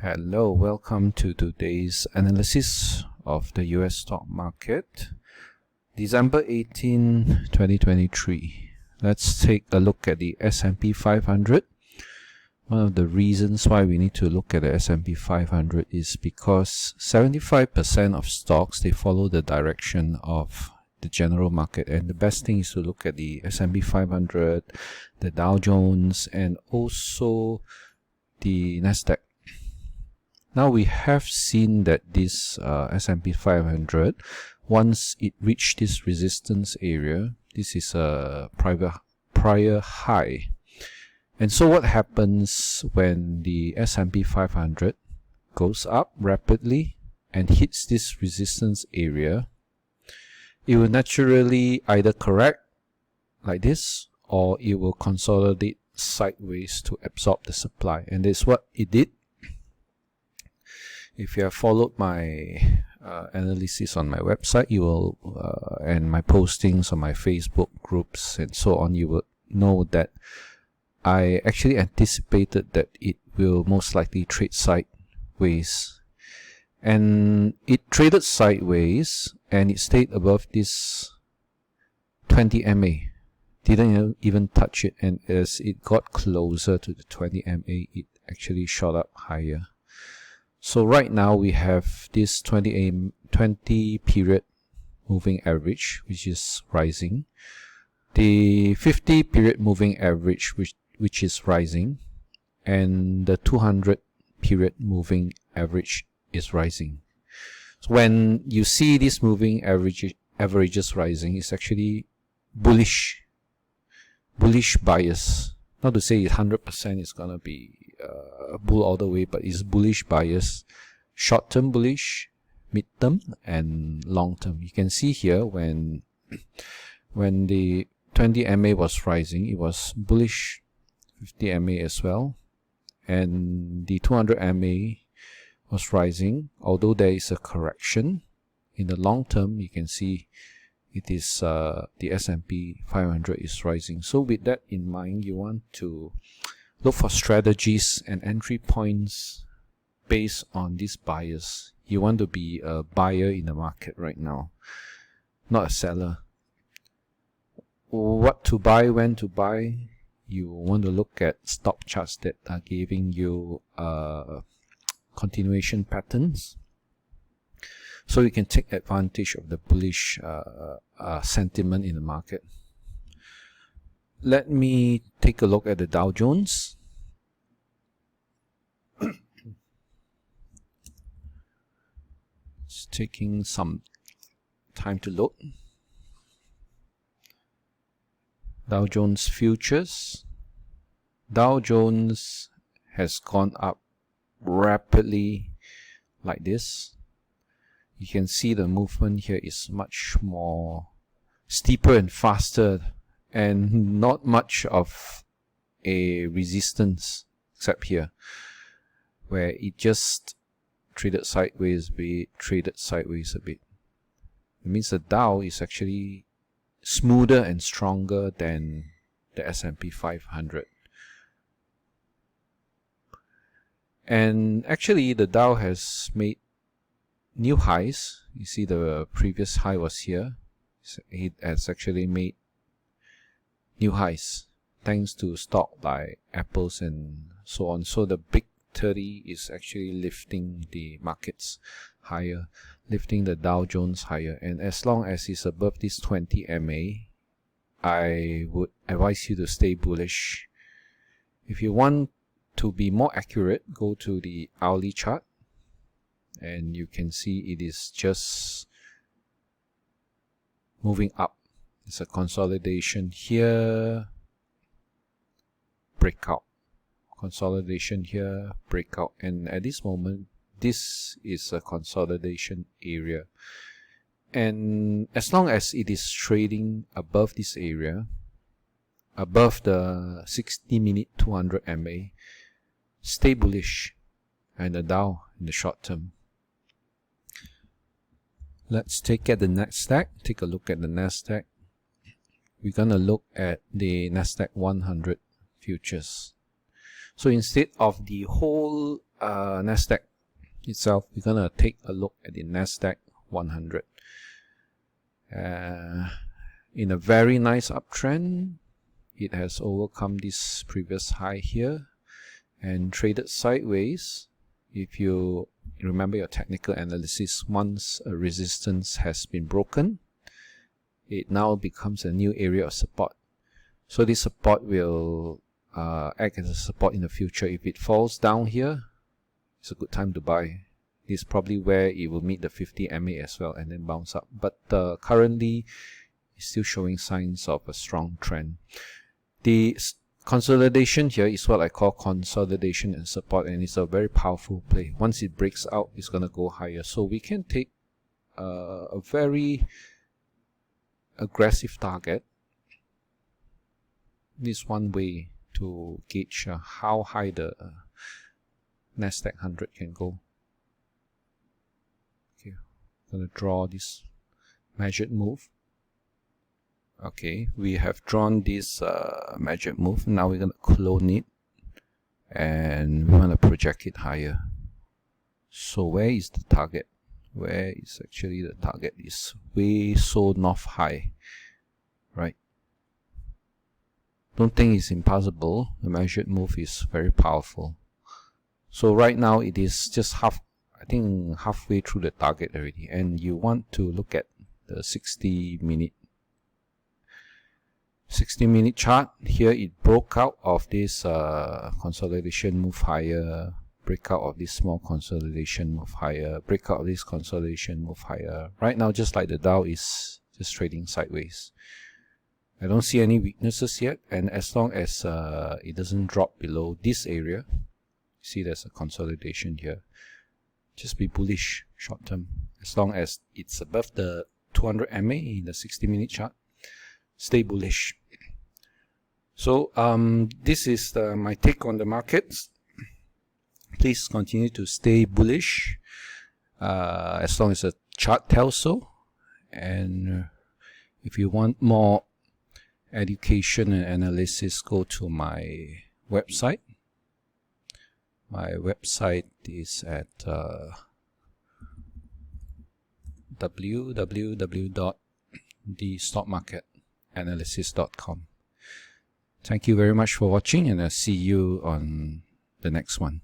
Hello, welcome to today's analysis of the US stock market, December 18, 2023. Let's take a look at the S&P 500. One of the reasons why we need to look at the S&P 500 is because 75% of stocks, they follow the direction of the general market, and the best thing is to look at the S&P 500, the Dow Jones, and also the Nasdaq. Now we have seen that this S&P 500, once it reached this resistance area, this is a prior high. And so what happens when the S&P 500 goes up rapidly and hits this resistance area? It will naturally either correct like this, or it will consolidate sideways to absorb the supply. And that's what it did. If you have followed my analysis on my website, you will, and my postings on my Facebook groups and so on, you will know that I actually anticipated that it will most likely trade sideways. And it traded sideways, and it stayed above this 20 MA. Didn't even touch it, and as it got closer to the 20 MA, it actually shot up higher. So right now we have this 20 period moving average, which is rising, the 50 period moving average, which is rising, and the 200 period moving average is rising. So when you see this moving averages rising, it's actually bullish bias. Not to say 100% is gonna be bull all the way, but it's bullish bias, short-term bullish, mid-term, and long-term. You can see here when the 20 MA was rising, it was bullish 50 MA as well, and the 200 MA was rising. Although there is a correction in the long term, you can see it is the S&P 500 is rising. So with that in mind, you want to look for strategies and entry points based on this bias. You want to be a buyer in the market right now, not a seller. What to buy, when to buy, you want to look at stock charts that are giving you continuation patterns, so you can take advantage of the bullish sentiment in the market. Let me take a look at the Dow Jones. It's taking some time to load. Dow Jones futures. Dow Jones has gone up rapidly like this. You can see the movement here is much more steeper and faster, and not much of a resistance except here, where it just traded sideways a bit. It means the Dow is actually smoother and stronger than the S&P 500. And actually the Dow has made new highs. You see the previous high was here. It has actually made new highs thanks to stock like Apples and so on. So the big 30 is actually lifting the markets higher, lifting the Dow Jones higher. And as long as it's above this 20 MA, I would advise you to stay bullish. If you want to be more accurate, go to the hourly chart, and you can see it is just moving up. It's a consolidation here, breakout, consolidation here, breakout, and at this moment this is a consolidation area. And as long as it is trading above this area, above the 60-minute 200 MA, stay bullish, and the Dow in the short term. Let's take a look at the Nasdaq. We're gonna look at the Nasdaq 100 futures. So instead of the whole Nasdaq itself, we're gonna take a look at the Nasdaq 100. In a very nice uptrend, it has overcome this previous high here and traded sideways. If you remember your technical analysis, once a resistance has been broken, it now becomes a new area of support. So this support will act as a support in the future. If it falls down here, it's a good time to buy. This is probably where it will meet the 50 MA as well and then bounce up. But currently, it's still showing signs of a strong trend. The consolidation here is what I call consolidation and support, and it's a very powerful play. Once it breaks out, it's going to go higher. So we can take a very aggressive target. This is one way to gauge how high the Nasdaq 100 can go. Okay, I'm going to draw this measured move. Okay, we have drawn this measured move. Now we're going to clone it and we want to project it higher. So where is the target? Where is actually the target? Is way so north high, right? Don't think it's impossible. The measured move is very powerful. So right now it is just I think halfway through the target already, and you want to look at the 60-minute chart. Here it broke out of this consolidation move higher, breakout of this small consolidation move higher, breakout of this consolidation move higher. Right now, just like the Dow is just trading sideways. I don't see any weaknesses yet, and as long as it doesn't drop below this area, see there's a consolidation here, just be bullish short term. As long as it's above the 200 MA in the 60-minute chart, stay bullish. So this is my take on the markets. Please continue to stay bullish as long as the chart tells so. And if you want more education and analysis, go to my website. My website is at www.thestockmarketanalysis.com. Thank you very much for watching, and I'll see you on the next one.